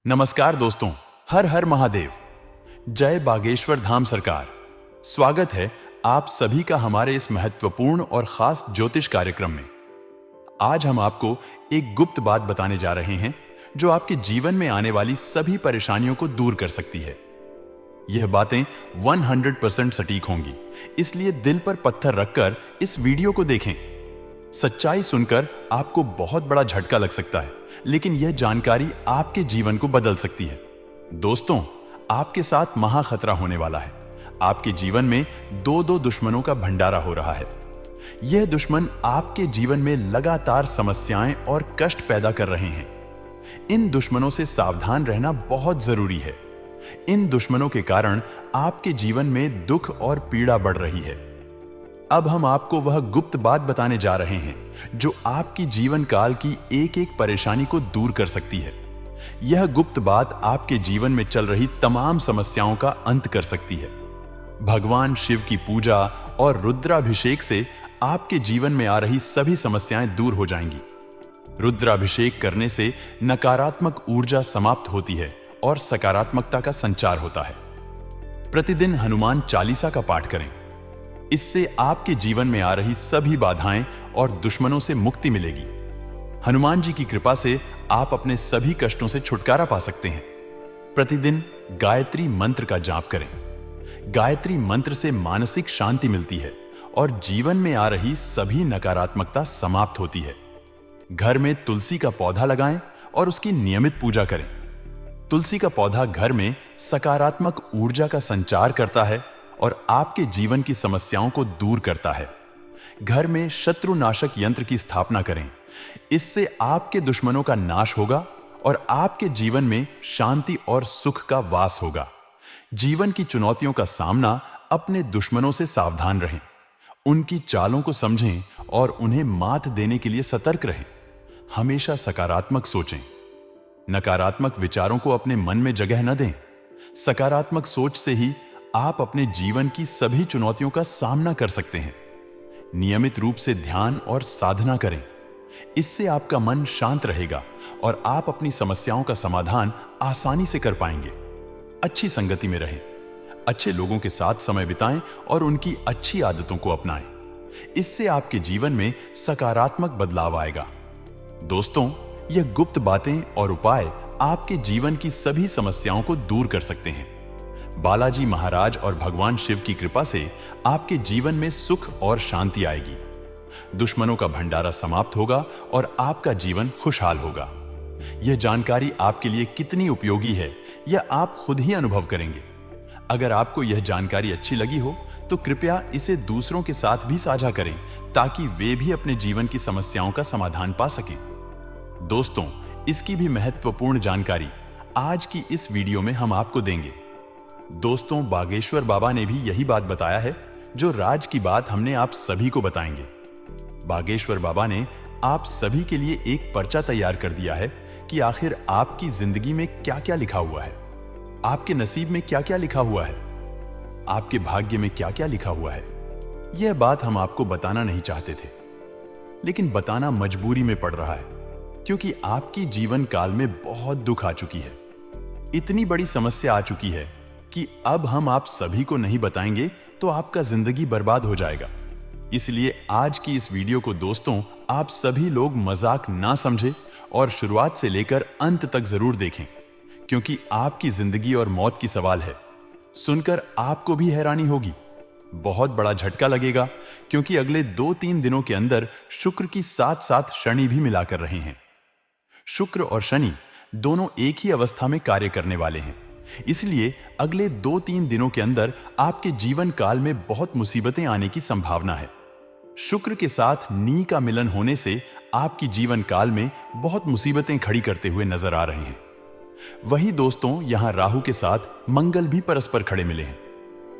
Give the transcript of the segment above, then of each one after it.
नमस्कार दोस्तों, हर हर महादेव। जय बागेश्वर धाम सरकार। स्वागत है आप सभी का हमारे इस महत्वपूर्ण और खास ज्योतिष कार्यक्रम में। आज हम आपको एक गुप्त बात बताने जा रहे हैं जो आपके जीवन में आने वाली सभी परेशानियों को दूर कर सकती है। यह बातें 100% सटीक होंगी, इसलिए दिल पर पत्थर रखकर इस वीडियो को देखें। सच्चाई सुनकर आपको बहुत बड़ा झटका लग सकता है, लेकिन यह जानकारी आपके जीवन को बदल सकती है। दोस्तों, आपके साथ महा खतरा होने वाला है। आपके जीवन में दो दुश्मनों का भंडारा हो रहा है। यह दुश्मन आपके जीवन में लगातार समस्याएं और कष्ट पैदा कर रहे हैं। इन दुश्मनों से सावधान रहना बहुत जरूरी है। इन दुश्मनों के कारण आपके जीवन में दुख और पीड़ा बढ़ रही है। अब हम आपको वह गुप्त बात बताने जा रहे हैं जो आपकी जीवन काल की एक एक परेशानी को दूर कर सकती है। यह गुप्त बात आपके जीवन में चल रही तमाम समस्याओं का अंत कर सकती है। भगवान शिव की पूजा और रुद्राभिषेक से आपके जीवन में आ रही सभी समस्याएं दूर हो जाएंगी। रुद्राभिषेक करने से नकारात्मक ऊर्जा समाप्त होती है और सकारात्मकता का संचार होता है। प्रतिदिन हनुमान चालीसा का पाठ करें। इससे आपके जीवन में आ रही सभी बाधाएं और दुश्मनों से मुक्ति मिलेगी। हनुमान जी की कृपा से आप अपने सभी कष्टों से छुटकारा पा सकते हैं। प्रतिदिन गायत्री मंत्र का जाप करें। गायत्री मंत्र से मानसिक शांति मिलती है और जीवन में आ रही सभी नकारात्मकता समाप्त होती है। घर में तुलसी का पौधा लगाएं और उसकी नियमित पूजा करें। तुलसी का पौधा घर में सकारात्मक ऊर्जा का संचार करता है और आपके जीवन की समस्याओं को दूर करता है। घर में शत्रुनाशक यंत्र की स्थापना करें। इससे आपके दुश्मनों का नाश होगा और आपके जीवन में शांति और सुख का वास होगा। जीवन की चुनौतियों का सामना अपने दुश्मनों से सावधान रहें। उनकी चालों को समझें और उन्हें मात देने के लिए सतर्क रहें। हमेशा सकारात्मक सोचें। नकारात्मक विचारों को अपने मन में जगह न दें। सकारात्मक सोच से ही आप अपने जीवन की सभी चुनौतियों का सामना कर सकते हैं। नियमित रूप से ध्यान और साधना करें। इससे आपका मन शांत रहेगा और आप अपनी समस्याओं का समाधान आसानी से कर पाएंगे। अच्छी संगति में रहें। अच्छे लोगों के साथ समय बिताएं और उनकी अच्छी आदतों को अपनाएं। इससे आपके जीवन में सकारात्मक बदलाव आएगा। दोस्तों, यह गुप्त बातें और उपाय आपके जीवन की सभी समस्याओं को दूर कर सकते हैं। बालाजी महाराज और भगवान शिव की कृपा से आपके जीवन में सुख और शांति आएगी। दुश्मनों का भंडारा समाप्त होगा और आपका जीवन खुशहाल होगा। यह जानकारी आपके लिए कितनी उपयोगी है, यह आप खुद ही अनुभव करेंगे। अगर आपको यह जानकारी अच्छी लगी हो तो कृपया इसे दूसरों के साथ भी साझा करें ताकि वे भी अपने जीवन की समस्याओं का समाधान पा सकें। दोस्तों, इसकी भी महत्वपूर्ण जानकारी आज की इस वीडियो में हम आपको देंगे। दोस्तों, बागेश्वर बाबा ने भी यही बात बताया है जो राज की बात हमने आप सभी को बताएंगे। बागेश्वर बाबा ने आप सभी के लिए एक पर्चा तैयार कर दिया है कि आखिर आपकी जिंदगी में क्या क्या लिखा हुआ है, आपके नसीब में क्या क्या लिखा हुआ है, आपके भाग्य में क्या क्या लिखा हुआ है। यह बात हम आपको बताना नहीं चाहते थे, लेकिन बताना मजबूरी में पड़ रहा है क्योंकि आपकी जीवन काल में बहुत दुख आ चुकी है। इतनी बड़ी समस्या आ चुकी है कि अब हम आप सभी को नहीं बताएंगे तो आपका जिंदगी बर्बाद हो जाएगा। इसलिए आज की इस वीडियो को दोस्तों आप सभी लोग मजाक ना समझें और शुरुआत से लेकर अंत तक जरूर देखें, क्योंकि आपकी जिंदगी और मौत की सवाल है। सुनकर आपको भी हैरानी होगी, बहुत बड़ा झटका लगेगा, क्योंकि अगले 2-3 दिनों के अंदर शुक्र की साथ शनि भी मिलाकर रहे हैं। शुक्र और शनि दोनों एक ही अवस्था में कार्य करने वाले हैं। इसलिए अगले 2-3 दिनों के अंदर आपके जीवन काल में बहुत मुसीबतें आने की संभावना है। शुक्र के साथ नी का मिलन होने से आपकी जीवन काल में बहुत मुसीबतें खड़ी करते हुए नजर आ रहे हैं। वहीं दोस्तों, यहां राहु के साथ मंगल भी परस्पर खड़े मिले हैं।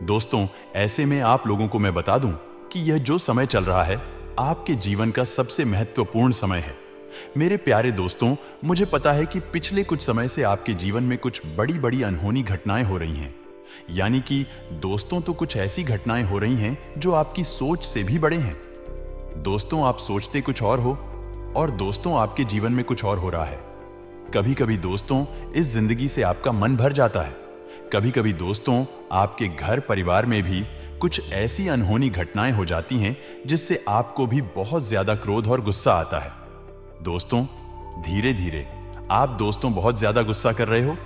दोस्तों, ऐसे में आप लोगों को मैं बता दूं कि यह जो समय चल रहा है आपके जीवन का सबसे महत्वपूर्ण समय है। मेरे प्यारे दोस्तों, मुझे पता है कि पिछले कुछ समय से आपके जीवन में कुछ बड़ी बड़ी अनहोनी घटनाएं हो रही हैं। यानी कि दोस्तों, तो कुछ ऐसी घटनाएं हो रही हैं जो आपकी सोच से भी बड़े हैं। दोस्तों, आप सोचते कुछ और हो और दोस्तों आपके जीवन में कुछ और हो रहा है। कभी कभी दोस्तों इस जिंदगी से आपका मन भर जाता है। कभी कभी दोस्तों आपके घर परिवार में भी कुछ ऐसी अनहोनी घटनाएं हो जाती हैं जिससे आपको भी बहुत ज्यादा क्रोध और गुस्सा आता है। दोस्तों, धीरे धीरे आप दोस्तों बहुत ज्यादा गुस्सा कर रहे हो,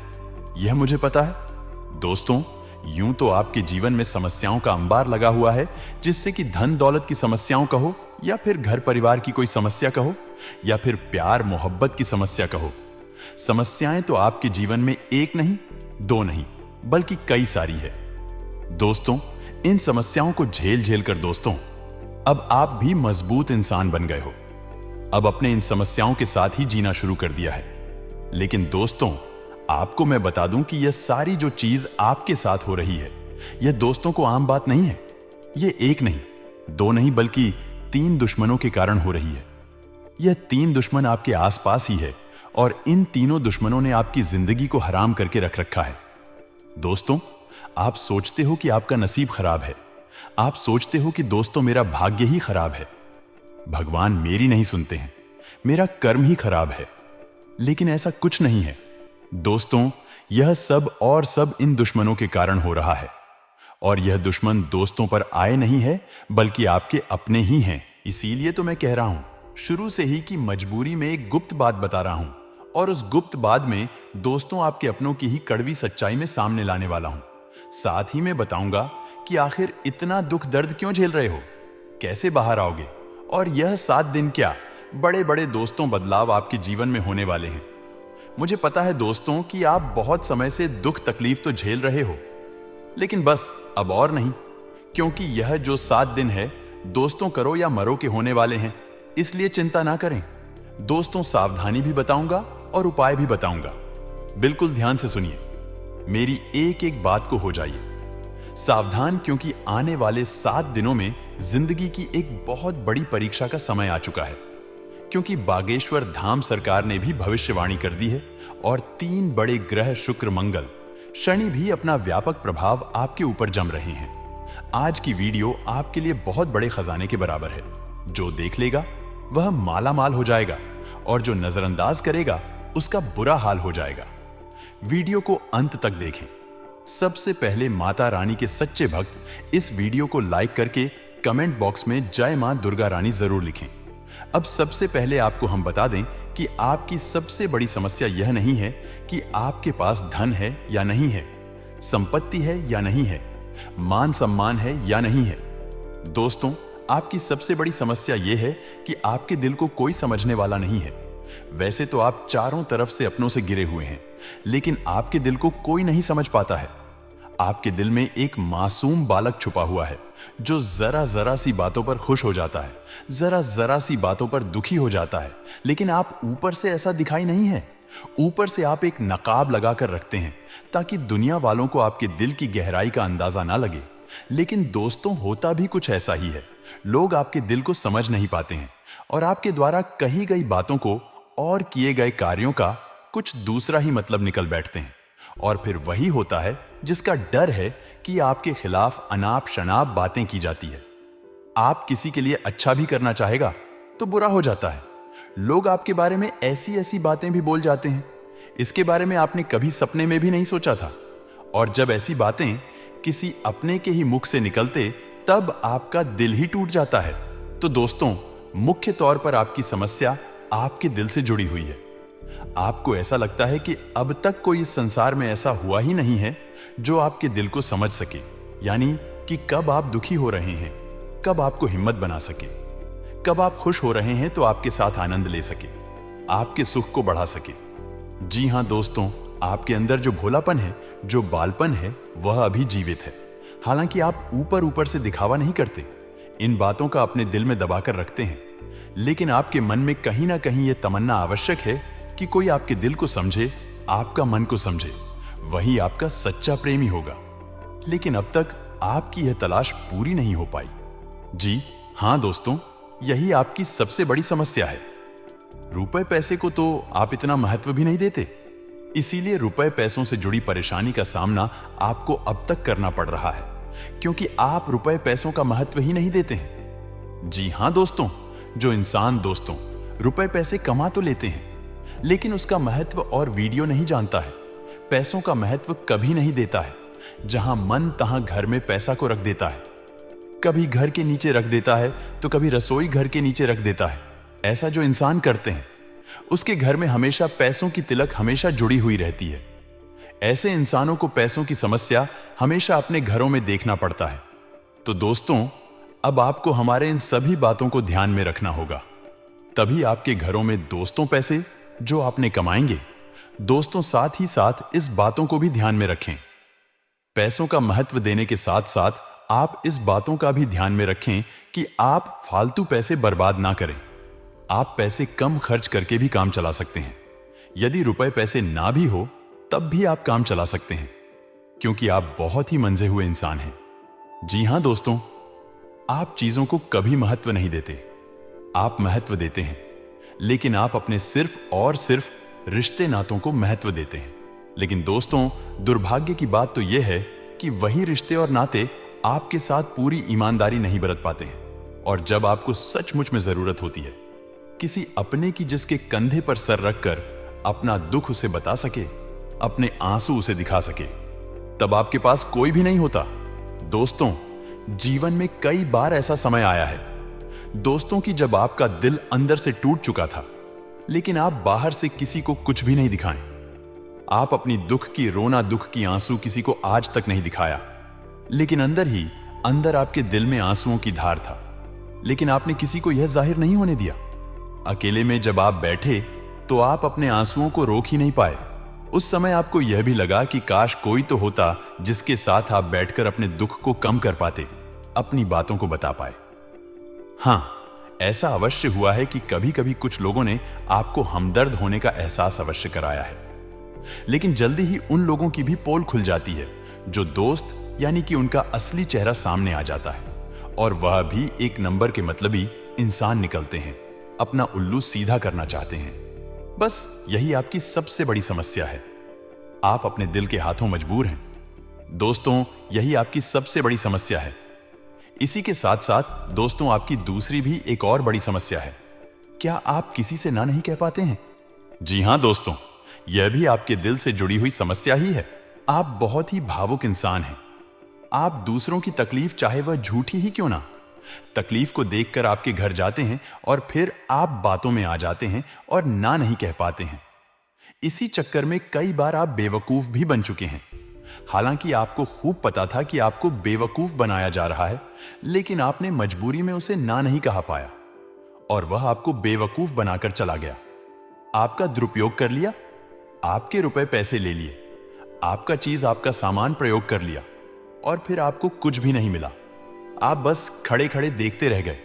यह मुझे पता है। दोस्तों, यूं तो आपके जीवन में समस्याओं का अंबार लगा हुआ है, जिससे कि धन दौलत की समस्याओं कहो या फिर घर परिवार की कोई समस्या कहो या फिर प्यार मोहब्बत की समस्या कहो। समस्याएं तो आपके जीवन में एक नहीं, दो नहीं, बल्कि कई सारी है। दोस्तों, इन समस्याओं को झेल झेल कर दोस्तों अब आप भी मजबूत इंसान बन गए हो। अब अपने इन समस्याओं के साथ ही जीना शुरू कर दिया है। लेकिन दोस्तों, आपको मैं बता दूं कि यह सारी जो चीज आपके साथ हो रही है, यह दोस्तों को आम बात नहीं है। यह एक नहीं, दो नहीं, बल्कि 3 दुश्मनों के कारण हो रही है। यह 3 दुश्मन आपके आसपास ही है और इन तीनों दुश्मनों ने आपकी जिंदगी को हराम करके रख रखा है। दोस्तों, आप सोचते हो कि आपका नसीब खराब है। आप सोचते हो कि दोस्तों मेरा भाग्य ही खराब है, भगवान मेरी नहीं सुनते हैं, मेरा कर्म ही खराब है। लेकिन ऐसा कुछ नहीं है दोस्तों, यह सब और सब इन दुश्मनों के कारण हो रहा है। और यह दुश्मन दोस्तों पर आए नहीं है, बल्कि आपके अपने ही हैं। इसीलिए तो मैं कह रहा हूं शुरू से ही कि मजबूरी में एक गुप्त बात बता रहा हूं, और उस गुप्त बात में दोस्तों आपके अपनों की ही कड़वी सच्चाई में सामने लाने वाला हूं। साथ ही मैं बताऊंगा कि आखिर इतना दुख दर्द क्यों झेल रहे हो, कैसे बाहर आओगे, और यह 7 दिन क्या बड़े बड़े दोस्तों बदलाव आपके जीवन में होने वाले हैं। मुझे पता है दोस्तों कि आप बहुत समय से दुख तकलीफ तो झेल रहे हो, लेकिन बस अब और नहीं, क्योंकि यह जो 7 दिन है दोस्तों करो या मरो के होने वाले हैं। इसलिए चिंता ना करें दोस्तों, सावधानी भी बताऊंगा और उपाय भी बताऊंगा। बिल्कुल ध्यान से सुनिए, मेरी एक एक बात को हो जाइए सावधान, क्योंकि आने वाले 7 दिनों में जिंदगी की एक बहुत बड़ी परीक्षा का समय आ चुका है। क्योंकि बागेश्वर धाम सरकार ने भी भविष्यवाणी कर दी है और 3 बड़े ग्रह शुक्र मंगल शनि भी अपना व्यापक प्रभाव आपके ऊपर जम रहे हैं। आज की वीडियो आपके लिए बहुत बड़े खजाने के बराबर है। जो देख लेगा वह माला माल हो जाएगा, और जो नजरअंदाज करेगा उसका बुरा हाल हो जाएगा। वीडियो को अंत तक देखें। सबसे पहले माता रानी के सच्चे भक्त इस वीडियो को लाइक करके कमेंट बॉक्स में जय मां दुर्गा रानी जरूर लिखें। अब सबसे पहले आपको हम बता दें कि आपकी सबसे बड़ी समस्या यह नहीं है कि आपके पास धन है या नहीं है, संपत्ति है या नहीं है, मान सम्मान है या नहीं है। दोस्तों, आपकी सबसे बड़ी समस्या यह है कि आपके दिल को कोई समझने वाला नहीं है। वैसे तो आप चारों तरफ से अपनों से घिरे हुए हैं, लेकिन आपके दिल को कोई नहीं समझ पाता है। आपके दिल में एक मासूम बालक छुपा हुआ है जो जरा जरा सी बातों पर खुश हो जाता है, जरा जरा सी बातों पर दुखी हो जाता है। लेकिन आप ऊपर से ऐसा दिखाई नहीं है। ऊपर से आप एक नकाब लगाकर रखते हैं ताकि दुनिया वालों को आपके दिल की गहराई का अंदाजा ना लगे। लेकिन दोस्तों, होता भी कुछ ऐसा ही है। लोग आपके दिल को समझ नहीं पाते हैं और आपके द्वारा कही गई बातों को और किए गए कार्यों का कुछ दूसरा ही मतलब निकल बैठते हैं। और फिर वही होता है जिसका डर है कि आपके खिलाफ अनाप शनाप बातें की जाती है। आप किसी के लिए अच्छा भी करना चाहेगा तो बुरा हो जाता है। लोग आपके बारे में ऐसी ऐसी बातें भी बोल जाते हैं, इसके बारे में आपने कभी सपने में भी नहीं सोचा था। और जब ऐसी बातें किसी अपने के ही मुख से निकलते, तब आपका दिल ही टूट जाता है। तो दोस्तों, मुख्य तौर पर आपकी समस्या आपके दिल से जुड़ी हुई है। आपको ऐसा लगता है कि अब तक कोई इस संसार में ऐसा हुआ ही नहीं है जो आपके दिल को समझ सके, यानी कि कब आप दुखी हो रहे हैं, कब आपको हिम्मत बना सके, कब आप खुश हो रहे हैं तो आपके साथ आनंद ले सके, आपके सुख को बढ़ा सके। जी हां दोस्तों, आपके अंदर जो भोलापन है, जो बालपन है, वह अभी जीवित है। हालांकि आप ऊपर ऊपर से दिखावा नहीं करते, इन बातों का अपने दिल में दबाकर रखते हैं, लेकिन आपके मन में कहीं ना कहीं यह तमन्ना आवश्यक है कि कोई आपके दिल को समझे, आपका मन को समझे, वही आपका सच्चा प्रेमी होगा। लेकिन अब तक आपकी यह तलाश पूरी नहीं हो पाई। जी हां दोस्तों, यही आपकी सबसे बड़ी समस्या है। रुपए पैसे को तो आप इतना महत्व भी नहीं देते, इसीलिए रुपए पैसों से जुड़ी परेशानी का सामना आपको अब तक करना पड़ रहा है, क्योंकि आप रुपए पैसों का महत्व ही नहीं देते हैं। जी हां दोस्तों, जो इंसान दोस्तों रुपए पैसे कमा तो लेते हैं, लेकिन उसका महत्व और वीडियो नहीं जानता है। पैसों का महत्व कभी नहीं देता है। जहां मन तहां घर में पैसा को रख देता है। कभी घर के नीचे रख देता है तो कभी रसोई घर के नीचे रख देता है। ऐसा जो इंसान करते हैं उसके घर में हमेशा पैसों की तिलक हमेशा जुड़ी हुई रहती है। ऐसे इंसानों को पैसों की समस्या हमेशा अपने घरों में देखना पड़ता है। तो दोस्तों, अब आपको हमारे इन सभी बातों को ध्यान में रखना होगा। तभी आपके घरों में दोस्तों पैसे जो आपने कमाएंगे, दोस्तों साथ ही साथ इस बातों को भी ध्यान में रखें। पैसों का महत्व देने के साथ साथ आप इस बातों का भी ध्यान में रखें कि आप फालतू पैसे बर्बाद ना करें। आप पैसे कम खर्च करके भी काम चला सकते हैं। यदि रुपए पैसे ना भी हो तब भी आप काम चला सकते हैं, क्योंकि आप बहुत ही मंजे हुए इंसान हैं। जी हां दोस्तों, आप चीजों को कभी महत्व नहीं देते। आप महत्व देते हैं, लेकिन आप अपने सिर्फ और सिर्फ रिश्ते नातों को महत्व देते हैं। लेकिन दोस्तों, दुर्भाग्य की बात तो यह है कि वही रिश्ते और नाते आपके साथ पूरी ईमानदारी नहीं बरत पाते हैं। और जब आपको सचमुच में जरूरत होती है किसी अपने की, जिसके कंधे पर सर रखकर अपना दुख उसे बता सके, अपने आंसू उसे दिखा सके, तब आपके पास कोई भी नहीं होता। दोस्तों, जीवन में कई बार ऐसा समय आया है दोस्तों की जब आपका दिल अंदर से टूट चुका था, लेकिन आप बाहर से किसी को कुछ भी नहीं दिखाएं। आप अपनी दुख की रोना, दुख की आंसू किसी को आज तक नहीं दिखाया, लेकिन अंदर ही अंदर आपके दिल में आंसुओं की धार था, लेकिन आपने किसी को यह जाहिर नहीं होने दिया। अकेले में जब आप बैठे तो आप अपने आंसुओं को रोक ही नहीं पाए। उस समय आपको यह भी लगा कि काश कोई तो होता जिसके साथ आप बैठकर अपने दुख को कम कर पाते, अपनी बातों को बता पाए। हां, ऐसा अवश्य हुआ है कि कभी कभी कुछ लोगों ने आपको हमदर्द होने का एहसास अवश्य कराया है, लेकिन जल्दी ही उन लोगों की भी पोल खुल जाती है जो दोस्त यानी कि उनका असली चेहरा सामने आ जाता है, और वह भी एक नंबर के मतलबी इंसान निकलते हैं, अपना उल्लू सीधा करना चाहते हैं। बस यही आपकी सबसे बड़ी समस्या है। आप अपने दिल के हाथों मजबूर हैं। दोस्तों, यही आपकी सबसे बड़ी समस्या है। इसी के साथ साथ दोस्तों, आपकी दूसरी भी एक और बड़ी समस्या है। क्या आप किसी से ना नहीं कह पाते हैं? जी हां दोस्तों, यह भी आपके दिल से जुड़ी हुई समस्या ही है। आप बहुत ही भावुक इंसान हैं। आप दूसरों की तकलीफ, चाहे वह झूठी ही क्यों ना, तकलीफ को देखकर आपके घर जाते हैं और फिर आप बातों में आ जाते हैं और ना नहीं कह पाते हैं। इसी चक्कर में कई बार आप बेवकूफ भी बन चुके हैं। हालांकि आपको खूब पता था कि आपको बेवकूफ बनाया जा रहा है, लेकिन आपने मजबूरी में उसे ना नहीं कहा पाया और वह आपको बेवकूफ बनाकर चला गया। आपका दुरुपयोग कर लिया, आपके रुपए पैसे ले लिए, आपका चीज, आपका सामान प्रयोग कर लिया और फिर आपको कुछ भी नहीं मिला। आप बस खड़े खड़े देखते रह गए।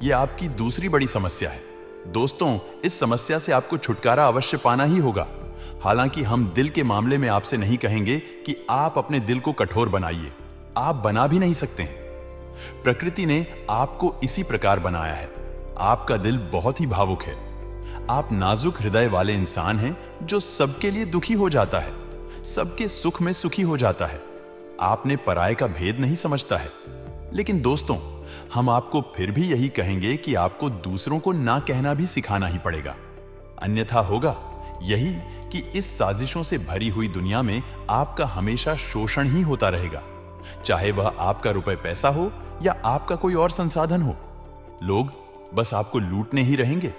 यह आपकी दूसरी बड़ी समस्या है। दोस्तों, इस समस्या से आपको छुटकारा अवश्य पाना ही होगा। हालांकि हम दिल के मामले में आपसे नहीं कहेंगे कि आप अपने दिल को कठोर बनाइए। आप बना भी नहीं सकते हैं। प्रकृति ने आपको इसी प्रकार बनाया है। आपका दिल बहुत ही भावुक है। आप नाजुक हृदय वाले इंसान हैं जो सबके लिए दुखी हो जाता है, सबके सुख में सुखी हो जाता है। आपने पराये का भेद नहीं समझता है। लेकिन दोस्तों, हम आपको फिर भी यही कहेंगे कि आपको दूसरों को ना कहना भी सिखाना ही पड़ेगा, अन्यथा होगा यही कि इस साजिशों से भरी हुई दुनिया में आपका हमेशा शोषण ही होता रहेगा, चाहे वह आपका रुपए पैसा हो या आपका कोई और संसाधन हो। लोग बस आपको लूटने ही रहेंगे।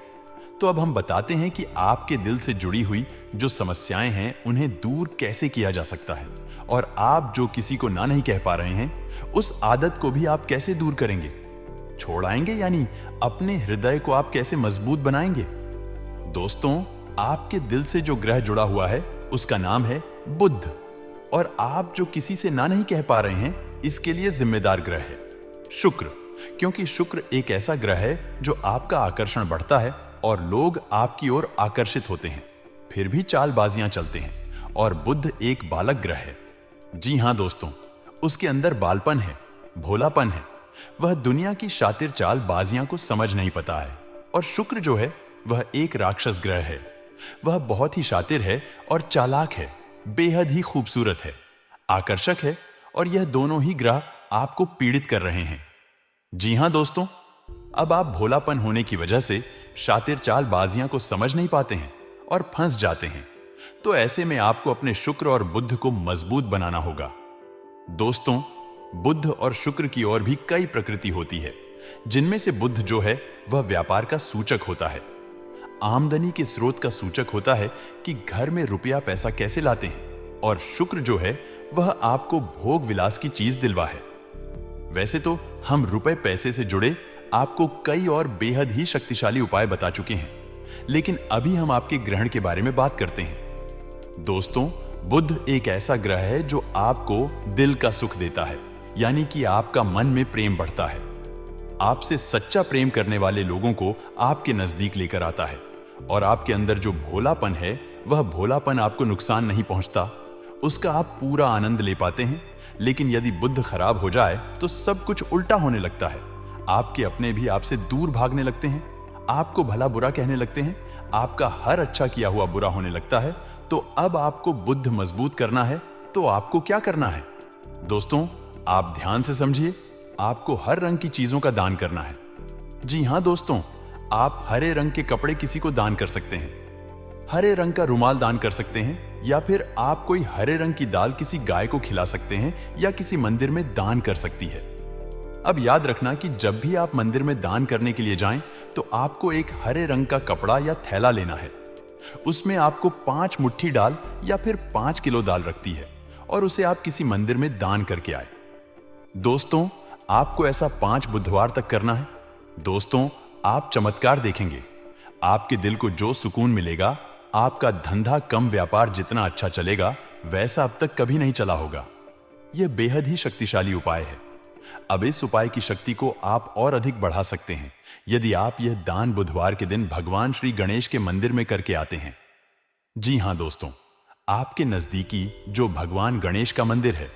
तो अब हम बताते हैं कि आपके दिल से जुड़ी हुई जो समस्याएं हैं उन्हें दूर कैसे किया जा सकता है, और आप जो किसी को ना नहीं कह पा रहे हैं उस आदत को भी आप कैसे दूर करेंगे, छोड़ाएंगे, यानी अपने हृदय को आप कैसे मजबूत बनाएंगे। दोस्तों, आपके दिल से जो ग्रह जुड़ा हुआ है उसका नाम है बुध, और आप जो किसी से ना नहीं कह पा रहे हैं इसके लिए जिम्मेदार ग्रह है शुक्र, क्योंकि शुक्र एक ऐसा ग्रह है जो आपका आकर्षण बढ़ता है और लोग आपकी ओर आकर्षित होते हैं, फिर भी चालबाजियां चलते हैं। और बुध एक बालक ग्रह है। जी हां दोस्तों, उसके अंदर बालपन है, भोलापन है। वह दुनिया की शातिर चालबाजियां को समझ नहीं पता है। और शुक्र जो है वह एक राक्षस ग्रह है। वह बहुत ही शातिर है और चालाक है, बेहद ही खूबसूरत है, आकर्षक है, और यह दोनों ही ग्रह आपको पीड़ित कर रहे हैं। जी हां दोस्तों, अब आप भोलापन होने की वजह से शातिर चालबाजियां को समझ नहीं पाते हैं और फंस जाते हैं। तो ऐसे में आपको अपने शुक्र और बुध को मजबूत बनाना होगा। दोस्तों, बुध और शुक्र की और भी कई प्रकृति होती है, जिनमें से बुध जो है वह व्यापार का सूचक होता है, आमदनी के स्रोत का सूचक होता है कि घर में रुपया पैसा कैसे लाते हैं, और शुक्र जो है वह आपको भोग विलास की चीज दिलवा है। वैसे तो हम रुपए पैसे से जुड़े आपको कई और बेहद ही शक्तिशाली उपाय बता चुके हैं, लेकिन अभी हम आपके ग्रहण के बारे में बात करते हैं। दोस्तों, बुध एक ऐसा ग्रह है जो आपको दिल का सुख देता है, यानी कि आपका मन में प्रेम बढ़ता है। आपसे सच्चा प्रेम करने वाले लोगों को आपके नजदीक लेकर आता है, और आपके अंदर जो भोलापन है वह भोलापन आपको नुकसान नहीं पहुंचता, उसका आप पूरा आनंद ले पाते हैं। लेकिन यदि बुध खराब हो जाए तो सब कुछ उल्टा होने लगता है। आपके अपने भी आपसे दूर भागने लगते हैं, आपको भला बुरा कहने लगते हैं, आपका हर अच्छा किया हुआ बुरा होने लगता है। तो अब आपको बुध मजबूत करना है, तो आपको क्या करना है? दोस्तों, आप ध्यान से समझिए, आपको हर रंग की चीजों का दान करना है। जी हां दोस्तों, आप हरे रंग के कपड़े किसी को दान कर सकते हैं, हरे रंग का रुमाल दान कर सकते हैं, या फिर आप कोई हरे रंग की दाल किसी गाय को खिला सकते हैं, या किसी मंदिर में दान कर सकती है। अब याद रखना कि जब भी आप मंदिर में दान करने के लिए जाएं, तो आपको एक हरे रंग का कपड़ा या थैला लेना है। उसमें आपको 5 मुट्ठी दाल या फिर 5 किलो दाल रखती है, और उसे आप किसी मंदिर में दान करके आए। दोस्तों, आपको ऐसा 5 बुधवार तक करना है। दोस्तों, आप चमत्कार देखेंगे। आपके दिल को जो सुकून मिलेगा, आपका धंधा कम व्यापार जितना अच्छा चलेगा वैसा अब तक कभी नहीं चला होगा। यह बेहद ही शक्तिशाली उपाय है। अब इस उपाय की शक्ति को आप और अधिक बढ़ा सकते हैं यदि आप यह दान बुधवार के दिन भगवान श्री गणेश के मंदिर में करके आते हैं। जी हां दोस्तों, आपके नजदीकी जो भगवान गणेश का मंदिर है,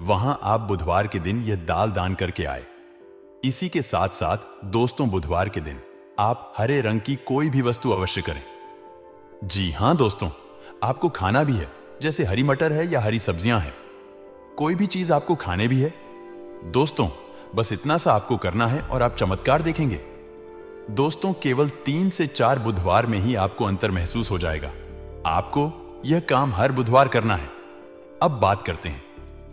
वहां आप बुधवार के दिन यह दाल दान करके आए। इसी के साथ साथ दोस्तों, बुधवार के दिन आप हरे रंग की कोई भी वस्तु अवश्य करें। जी हां दोस्तों, आपको खाना भी है, जैसे हरी मटर है या हरी सब्जियां हैं, कोई भी चीज आपको खाने भी है। दोस्तों, बस इतना सा आपको करना है और आप चमत्कार देखेंगे। दोस्तों, केवल 3 से 4 बुधवार में ही आपको अंतर महसूस हो जाएगा। आपको यह काम हर बुधवार करना है। अब बात करते हैं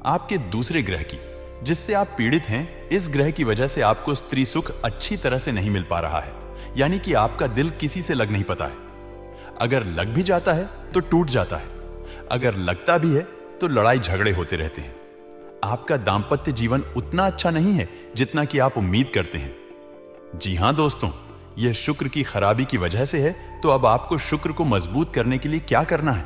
आपके दूसरे ग्रह की, जिससे आप पीड़ित हैं। इस ग्रह की वजह से आपको स्त्री सुख अच्छी तरह से नहीं मिल पा रहा है, यानी कि आपका दिल किसी से लग नहीं पाता है। अगर लग भी जाता है तो टूट जाता है, अगर लगता भी है तो लड़ाई झगड़े होते रहते हैं। आपका दांपत्य जीवन उतना अच्छा नहीं है जितना कि आप उम्मीद करते हैं। जी हां दोस्तों, यह शुक्र की खराबी की वजह से है। तो अब आपको शुक्र को मजबूत करने के लिए क्या करना है?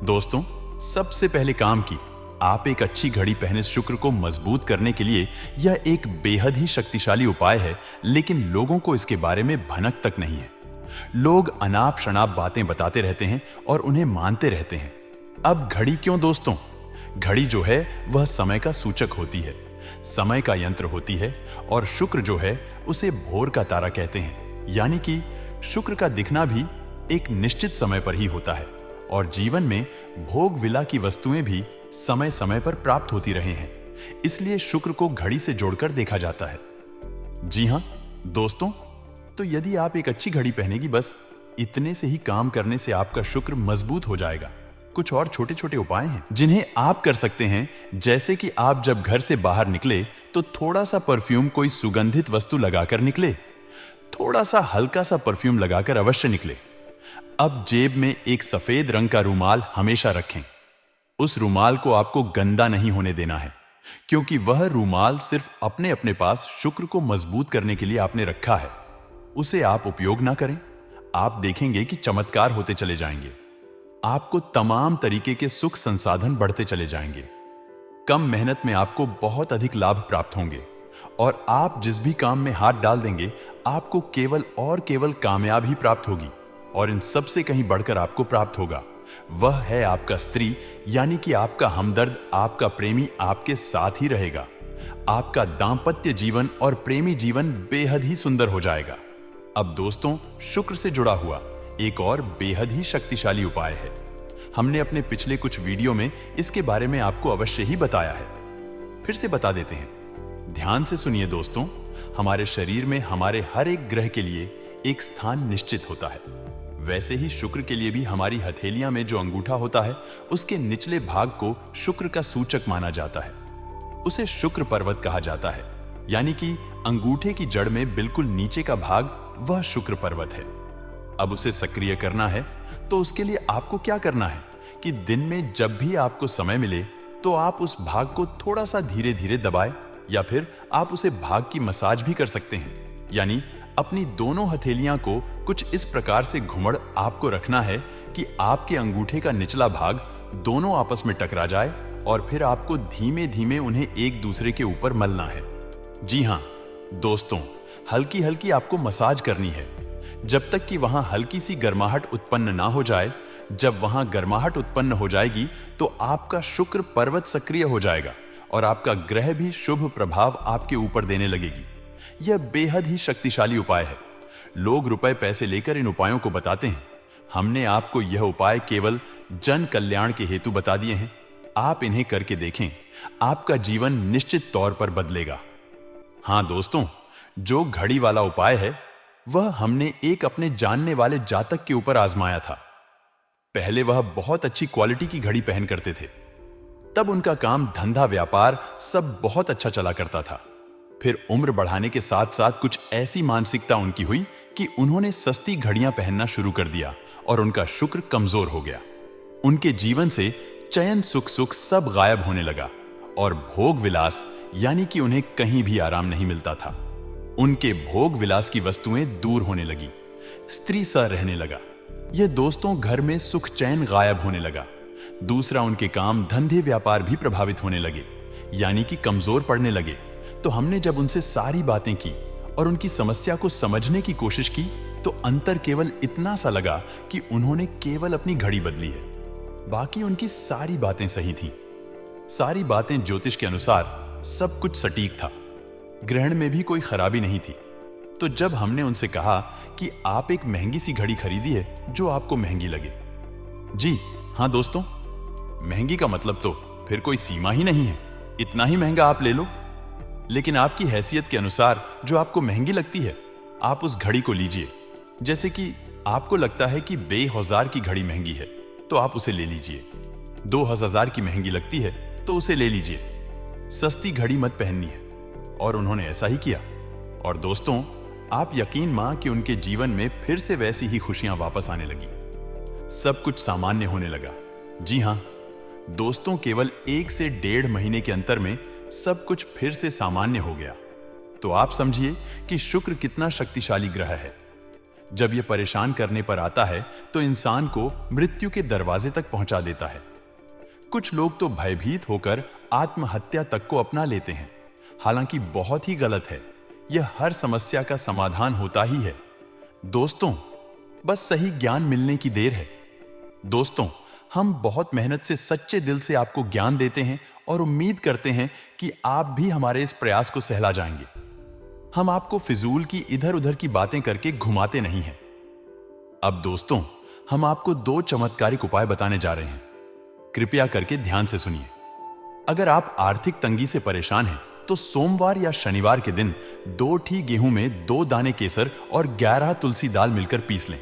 दोस्तों, सबसे पहले काम की आप एक अच्छी घड़ी पहने शुक्र को मजबूत करने के लिए। यह एक बेहद ही शक्तिशाली उपाय है, लेकिन लोगों को इसके बारे में भनक तक नहीं है। लोग अनाप शनाप बातें बताते रहते हैं और उन्हें मानते रहते हैं। अब घड़ी क्यों दोस्तों? घड़ी जो है वह समय का सूचक होती है, समय का यंत्र होती है, और शुक्र जो है उसे भोर का तारा कहते हैं। यानी कि शुक्र का दिखना भी एक निश्चित समय पर ही होता है, और जीवन में भोग विला की वस्तुएं भी समय समय पर प्राप्त होती रहे हैं। इसलिए शुक्र को घड़ी से जोड़कर देखा जाता है। जी हां दोस्तों, तो यदि आप एक अच्छी घड़ी पहनेगी, बस इतने से ही काम करने से आपका शुक्र मजबूत हो जाएगा। कुछ और छोटे छोटे उपाय हैं जिन्हें आप कर सकते हैं, जैसे कि आप जब घर से बाहर निकले तो थोड़ा सा परफ्यूम, कोई सुगंधित वस्तु लगाकर निकले। थोड़ा सा हल्का सा परफ्यूम लगाकर अवश्य निकले। अब जेब में एक सफेद रंग का रुमाल हमेशा रखें। उस रुमाल को आपको गंदा नहीं होने देना है, क्योंकि वह रुमाल सिर्फ अपने अपने पास शुक्र को मजबूत करने के लिए आपने रखा है। उसे आप उपयोग ना करें। आप देखेंगे कि चमत्कार होते चले जाएंगे। आपको तमाम तरीके के सुख संसाधन बढ़ते चले जाएंगे। कम मेहनत में आपको बहुत अधिक लाभ प्राप्त होंगे, और आप जिस भी काम में हाथ डाल देंगे आपको केवल और केवल कामयाबी प्राप्त होगी। और इन सब से कहीं बढ़कर आपको प्राप्त होगा, वह है आपका स्त्री, यानी कि आपका हमदर्द, आपका प्रेमी आपके साथ ही रहेगा। आपका दांपत्य जीवन और प्रेमी जीवन बेहद ही सुंदर हो जाएगा। अब दोस्तों, शुक्र से जुड़ा हुआ एक और बेहद ही शक्तिशाली उपाय है। हमने अपने पिछले कुछ वीडियो में इसके बारे में आपको अवश्य ही बताया है, फिर से बता देते हैं। ध्यान से सुनिए दोस्तों, हमारे शरीर में हमारे हर एक ग्रह के लिए एक स्थान निश्चित होता है। वैसे ही शुक्र के लिए भी हमारी हथेलियां में जो अंगूठा होता है, उसके निचले भाग को शुक्र का सूचक माना जाता है। उसे शुक्र पर्वत कहा जाता है, यानी कि अंगूठे की जड़ में बिल्कुल नीचे का भाग वह शुक्र पर्वत है। अब उसे सक्रिय करना है तो उसके लिए आपको क्या करना है कि दिन में जब भी आपको समय मिले तो आप उस भाग को थोड़ा सा धीरे धीरे दबाएं, या फिर आप उसे भाग की मसाज भी कर सकते हैं। यानी अपनी दोनों हथेलियां को कुछ इस प्रकार से घुमड़ आपको रखना है कि आपके अंगूठे का निचला भाग दोनों आपस में टकरा जाए और फिर आपको धीमे धीमे उन्हें एक दूसरे के ऊपर मलना है। जी हां दोस्तों, हल्की हल्की आपको मसाज करनी है जब तक कि वहां हल्की सी गर्माहट उत्पन्न ना हो जाए। जब वहां गर्माहट उत्पन्न हो जाएगी तो आपका शुक्र पर्वत सक्रिय हो जाएगा और आपका ग्रह भी शुभ प्रभाव आपके ऊपर देने लगेगी। यह बेहद ही शक्तिशाली उपाय है। लोग रुपए पैसे लेकर इन उपायों को बताते हैं। हमने आपको यह उपाय केवल जन कल्याण के हेतु बता दिए हैं। आप इन्हें करके देखें, आपका जीवन निश्चित तौर पर बदलेगा। हां दोस्तों, जो घड़ी वाला उपाय है वह हमने एक अपने जानने वाले जातक के ऊपर आजमाया था। पहले वह बहुत अच्छी क्वालिटी की घड़ी पहन करते थे। तब उनका काम धंधा व्यापार सब बहुत अच्छा चला करता था। फिर उम्र बढ़ाने के साथ साथ कुछ ऐसी मानसिकता उनकी हुई कि उन्होंने सस्ती घड़ियां पहनना शुरू कर दिया और उनका शुक्र कमजोर हो गया। उनके जीवन से चयन सुख सब गायब होने लगा और भोग विलास यानी कि उन्हें कहीं भी आराम नहीं मिलता था। उनके भोग विलास की वस्तुएं दूर होने लगी, स्त्री सा रहने लगा। यह दोस्तों घर में सुख चैन गायब होने लगा। दूसरा, उनके काम धंधे व्यापार भी प्रभावित होने लगे, यानी कि कमजोर पड़ने लगे। तो हमने जब उनसे सारी बातें की और उनकी समस्या को समझने की कोशिश की तो अंतर केवल इतना सा लगा कि उन्होंने केवल अपनी घड़ी बदली है। बाकी उनकी सारी बातें सही थीं। सारी बातें ज्योतिष के अनुसार सब कुछ सटीक था। ग्रहण में भी कोई खराबी नहीं थी। तो जब हमने उनसे कहा कि आप एक महंगी सी घड़ी खरीदी है जो आपको महंगी लगे। जी हां दोस्तों, महंगी का मतलब तो फिर कोई सीमा ही नहीं है, इतना ही महंगा आप ले लो। लेकिन आपकी हैसियत के अनुसार जो आपको महंगी लगती है, आप उस घड़ी को लीजिए। जैसे कि आपको लगता है कि 2000 की घड़ी महंगी है तो आप उसे ले लीजिए। 2000 की महंगी लगती है तो उसे ले लीजिए। सस्ती घड़ी मत पहननी है। और उन्होंने ऐसा ही किया। और दोस्तों, आप यकीन मान कि उनके जीवन में फिर से वैसी ही खुशियां वापस आने लगी। सब कुछ सामान्य होने लगा। जी हां दोस्तों, केवल 1 से 1.5 महीने के अंतर में सब कुछ फिर से सामान्य हो गया। तो आप समझिए कि शुक्र कितना शक्तिशाली ग्रह है। जब यह परेशान करने पर आता है तो इंसान को मृत्यु के दरवाजे तक पहुंचा देता है। कुछ लोग तो भयभीत होकर आत्महत्या तक को अपना लेते हैं, हालांकि बहुत ही गलत है। यह हर समस्या का समाधान होता ही है। दोस्तों, बस सही ज्ञान मिलने की देर है। दोस्तों, हम बहुत मेहनत से सच्चे दिल से आपको ज्ञान देते हैं और उम्मीद करते हैं कि आप भी हमारे इस प्रयास को सहला जाएंगे। हम आपको फिजूल की इधर उधर की बातें करके घुमाते नहीं हैं। अब दोस्तों, हम आपको 2 चमत्कारिक उपाय बताने जा रहे हैं। कृपया करके ध्यान से सुनिए। अगर आप आर्थिक तंगी से परेशान हैं तो सोमवार या शनिवार के दिन 2 ठी गेहूं में 2 दाने केसर और 11 तुलसी दाल मिलकर पीस लें।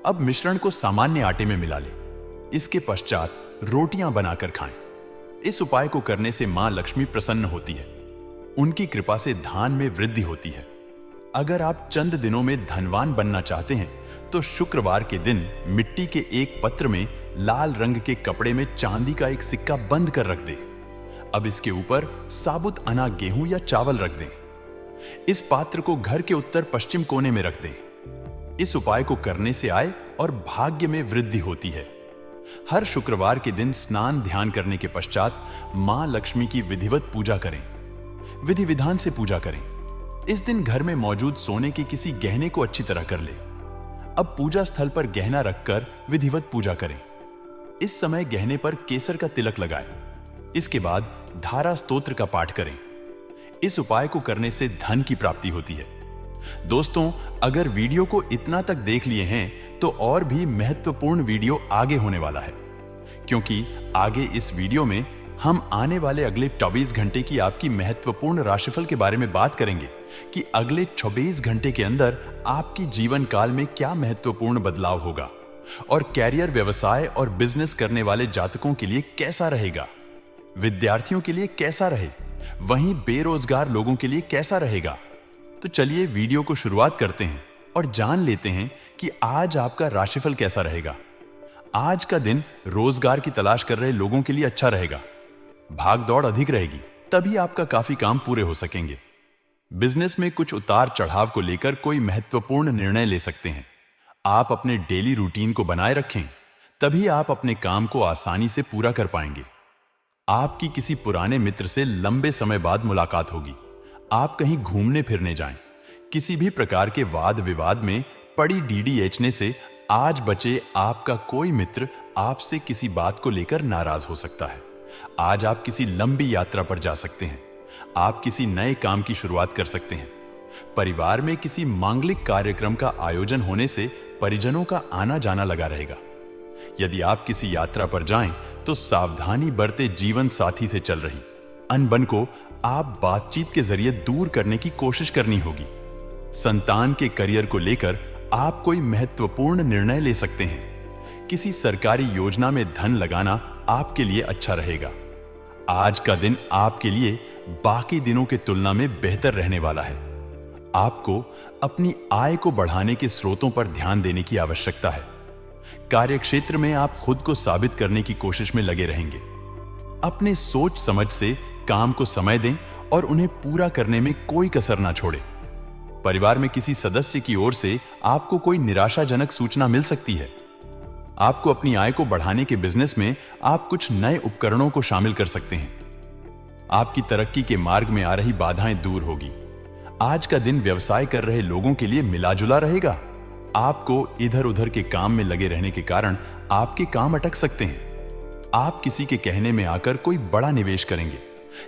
अब मिश्रण को सामान्य आटे में मिला लें। इसके पश्चात रोटियां बनाकर खाएं। इस उपाय को करने से मां लक्ष्मी प्रसन्न होती है। उनकी कृपा से धान में वृद्धि होती है। अगर आप चंद दिनों में धनवान बनना चाहते हैं तो शुक्रवार के दिन मिट्टी के एक पत्र में लाल रंग के कपड़े में चांदी का एक सिक्का बंद कर रख दें। अब इसके ऊपर साबुत अना गेहूं या चावल रख दें। इस पात्र को घर के उत्तर पश्चिम कोने में रख दें। इस उपाय को करने से आय और भाग्य में वृद्धि होती है। हर शुक्रवार के दिन स्नान ध्यान करने के पश्चात मां लक्ष्मी की विधिवत पूजा करें। विधि विधान से पूजा करें। इस दिन घर में मौजूद सोने के किसी गहने को अच्छी तरह कर ले। अब पूजा स्थल पर गहना रखकर विधिवत पूजा करें। इस समय गहने पर केसर का तिलक लगाएं। इसके बाद धारा स्तोत्र का पाठ करें। इस उपाय को करने से धन की प्राप्ति होती है। दोस्तों, अगर वीडियो को इतना तक देख लिए हैं तो और भी महत्वपूर्ण वीडियो आगे होने वाला है, क्योंकि आगे इस वीडियो में हम आने वाले अगले 24 घंटे की आपकी महत्वपूर्ण राशिफल के बारे में बात करेंगे कि अगले 24 घंटे के अंदर आपकी जीवन काल में क्या महत्वपूर्ण बदलाव होगा और कैरियर, व्यवसाय और बिजनेस करने वाले जातकों के लिए कैसा रहेगा, विद्यार्थियों के लिए कैसा रहे, वहीं बेरोजगार लोगों के लिए कैसा रहेगा। तो चलिए वीडियो को शुरुआत करते हैं और जान लेते हैं कि आज आपका राशिफल कैसा रहेगा। आज का दिन रोजगार की तलाश कर रहे लोगों के लिए अच्छा रहेगा। भाग दौड़ अधिक रहेगी, तभी आपका काफी काम पूरे हो सकेंगे। बिजनेस में कुछ उतार चढ़ाव को लेकर कोई महत्वपूर्ण निर्णय ले सकते हैं। आप अपने डेली रूटीन को बनाए रखें, तभी आप अपने काम को आसानी से पूरा कर पाएंगे। आपकी किसी पुराने मित्र से लंबे समय बाद मुलाकात होगी। आप कहीं घूमने फिरने जाएं। किसी भी प्रकार के वाद विवाद में पड़ी डीडीएचने से आज बचे आपका कोई मित्र आपसे किसी बात को लेकर नाराज हो सकता है। आज आप किसी लंबी यात्रा पर जा सकते हैं। आप किसी नए काम की शुरुआत कर सकते हैं। परिवार में किसी मांगलिक कार्यक्रम का आयोजन होने से परिजनों का आना जाना लगा रहेगा। यदि आप किसी यात्रा पर जाएं तो सावधानी बरते जीवन साथी से चल रही अनबन को आप बातचीत के जरिए दूर करने की कोशिश करनी होगी। संतान के करियर को लेकर आप कोई महत्वपूर्ण निर्णय ले सकते हैं। किसी सरकारी योजना में धन लगाना आपके लिए अच्छा रहेगा। आज का दिन आपके लिए बाकी दिनों की तुलना में बेहतर रहने वाला है। आपको अपनी आय को बढ़ाने के स्रोतों पर ध्यान देने की आवश्यकता है। कार्यक्षेत्र में आप खुद को साबित करने की कोशिश में लगे रहेंगे। अपने सोच समझ से काम को समय दें और उन्हें पूरा करने में कोई कसर ना छोड़ें। परिवार में किसी सदस्य की ओर से आपको कोई निराशाजनक सूचना मिल सकती है। आपको अपनी आय को बढ़ाने के बिजनेस में आप कुछ नए उपकरणों को शामिल कर सकते हैं। आपकी तरक्की के मार्ग में आ रही बाधाएं दूर होगी। आज का दिन व्यवसाय कर रहे लोगों के लिए मिलाजुला रहेगा। आपको इधर उधर के काम में लगे रहने के कारण आपके काम अटक सकते हैं। आप किसी के कहने में आकर कोई बड़ा निवेश करेंगे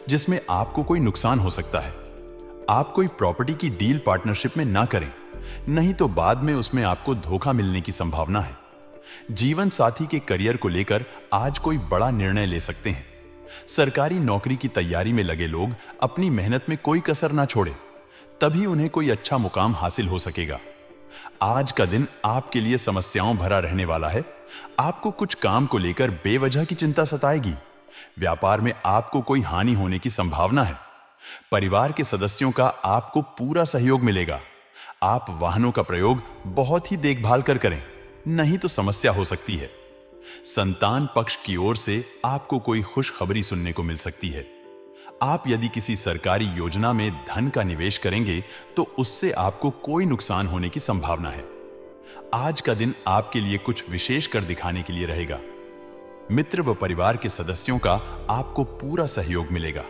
जिसमें आपको कोई नुकसान हो सकता है। आप कोई प्रॉपर्टी की डील पार्टनरशिप में ना करें, नहीं तो बाद में उसमें आपको धोखा मिलने की संभावना है। जीवन साथी के करियर को लेकर आज कोई बड़ा निर्णय ले सकते हैं। सरकारी नौकरी की तैयारी में लगे लोग अपनी मेहनत में कोई कसर ना छोड़े, तभी उन्हें कोई अच्छा मुकाम हासिल हो सकेगा। आज का दिन आपके लिए समस्याओं भरा रहने वाला है। आपको कुछ काम को लेकर बेवजह की चिंता सताएगी। व्यापार में आपको कोई हानि होने की संभावना है। परिवार के सदस्यों का आपको पूरा सहयोग मिलेगा। आप वाहनों का प्रयोग बहुत ही देखभाल कर करें, नहीं तो समस्या हो सकती है। संतान पक्ष की ओर से आपको कोई खुशखबरी सुनने को मिल सकती है। आप यदि किसी सरकारी योजना में धन का निवेश करेंगे तो उससे आपको कोई नुकसान होने की संभावना है। आज का दिन आपके लिए कुछ विशेष कर दिखाने के लिए रहेगा। मित्र व परिवार के सदस्यों का आपको पूरा सहयोग मिलेगा।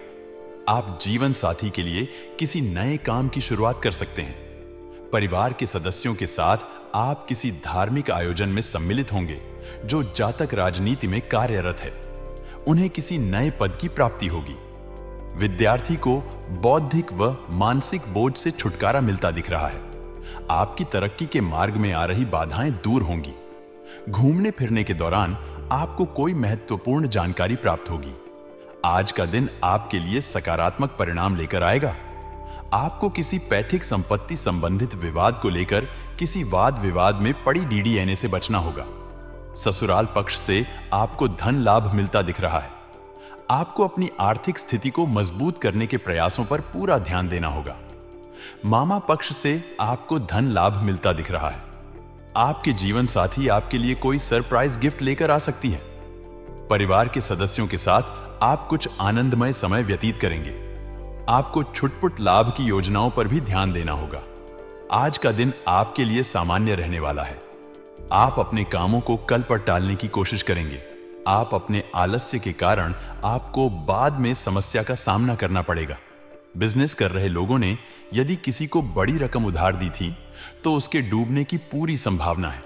आप जीवन साथी के लिए किसी नए काम की शुरुआत कर सकते हैं। परिवार के सदस्यों के साथ आप किसी धार्मिक आयोजन में सम्मिलित होंगे। जो जातक राजनीति में कार्यरत है, उन्हें किसी नए पद की प्राप्ति होगी। विद्यार्थी को बौद्धिक व मानसिक बोझ से छुटकारा मिलता दिख रहा है। आपकी तरक्की के मार्ग में आ रही बाधाएं दूर होंगी। घूमने फिरने के दौरान आपको कोई महत्वपूर्ण जानकारी प्राप्त होगी। आज का दिन आपके लिए सकारात्मक परिणाम लेकर आएगा। आपको किसी पैतृक संपत्ति संबंधित विवाद को लेकर किसी वाद विवाद में पड़ी डीडीएनए से बचना होगा। ससुराल पक्ष से आपको धन लाभ मिलता दिख रहा है। आपको अपनी आर्थिक स्थिति को मजबूत करने के प्रयासों पर पूरा ध्यान देना होगा। मामा पक्ष से आपको धन लाभ मिलता दिख रहा है। आपके जीवन साथी आपके लिए कोई सरप्राइज गिफ्ट लेकर आ सकती है। परिवार के सदस्यों के साथ आप कुछ आनंदमय समय व्यतीत करेंगे। आपको छुटपुट लाभ की योजनाओं पर भी ध्यान देना होगा। आज का दिन आपके लिए सामान्य रहने वाला है। आप अपने कामों को कल पर टालने की कोशिश करेंगे। आप अपने आलस्य के कारण आपको बाद में समस्या का सामना करना पड़ेगा। बिजनेस कर रहे लोगों ने यदि किसी को बड़ी रकम उधार दी थी तो उसके डूबने की पूरी संभावना है।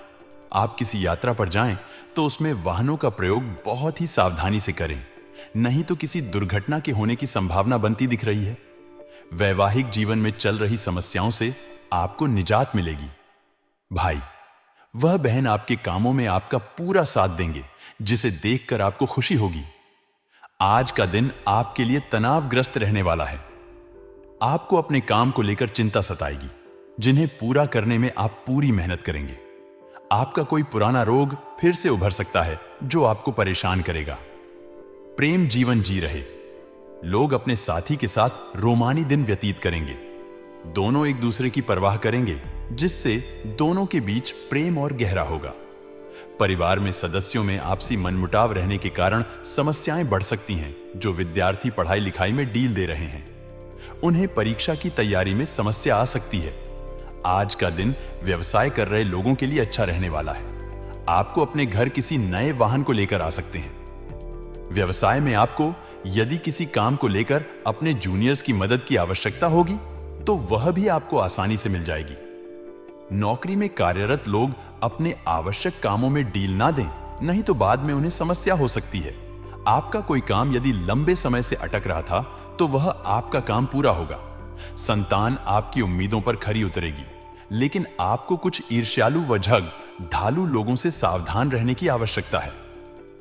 आप किसी यात्रा पर जाएं तो उसमें वाहनों का प्रयोग बहुत ही सावधानी से करें, नहीं तो किसी दुर्घटना के होने की संभावना बनती दिख रही है। वैवाहिक जीवन में चल रही समस्याओं से आपको निजात मिलेगी। भाई, वह बहन आपके कामों में आपका पूरा साथ देंगे, जिसे देखकर आपको खुशी होगी। आज का दिन आपके लिए तनावग्रस्त रहने वाला है। आपको अपने काम को लेकर चिंता सताएगी, जिन्हें पूरा करने में आप पूरी मेहनत करेंगे। आपका कोई पुराना रोग फिर से उभर सकता है जो आपको परेशान करेगा। प्रेम जीवन जी रहे। लोग अपने साथी के साथ रोमानी दिन व्यतीत करेंगे। दोनों एक दूसरे की परवाह करेंगे, जिससे दोनों के बीच प्रेम और गहरा होगा। परिवार में सदस्यों में आपसी मनमुटाव रहने के कारण समस्याएं बढ़ सकती हैं। जो विद्यार्थी पढ़ाई लिखाई में डील दे रहे हैं, उन्हें परीक्षा की तैयारी में समस्या आ सकती है। आज का दिन व्यवसाय कर रहे लोगों के लिए अच्छा रहने वाला है। आपको अपने घर किसी नए वाहन को लेकर आ सकते हैं। व्यवसाय में आपको यदि किसी काम को लेकर अपने जूनियर्स की मदद की आवश्यकता होगी, तो वह भी आपको आसानी से मिल जाएगी। नौकरी में कार्यरत लोग अपने आवश्यक कामों में डील ना दें, नहीं तो बाद में उन्हें समस्या हो सकती है। आपका कोई काम यदि लंबे समय से अटक रहा था, तो वह आपका काम पूरा होगा। संतान आपकी उम्मीदों पर खरी उतरेगी, लेकिन आपको कुछ ईर्ष्यालु व झग धालू लोगों से सावधान रहने की आवश्यकता है।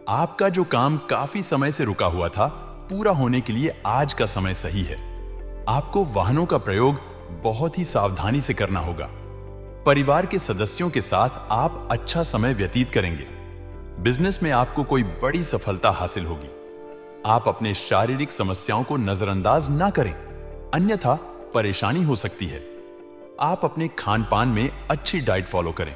आपका जो काम काफी समय से रुका हुआ था, पूरा होने के लिए आज का समय सही है। आपको वाहनों का प्रयोग बहुत ही सावधानी से करना होगा। परिवार के सदस्यों के साथ आप अच्छा समय व्यतीत करेंगे। बिजनेस में आपको कोई बड़ी सफलता हासिल होगी। आप अपने शारीरिक समस्याओं को नजरअंदाज ना करें, अन्यथा परेशानी हो सकती है। आप अपने खान पान में अच्छी डाइट फॉलो करें।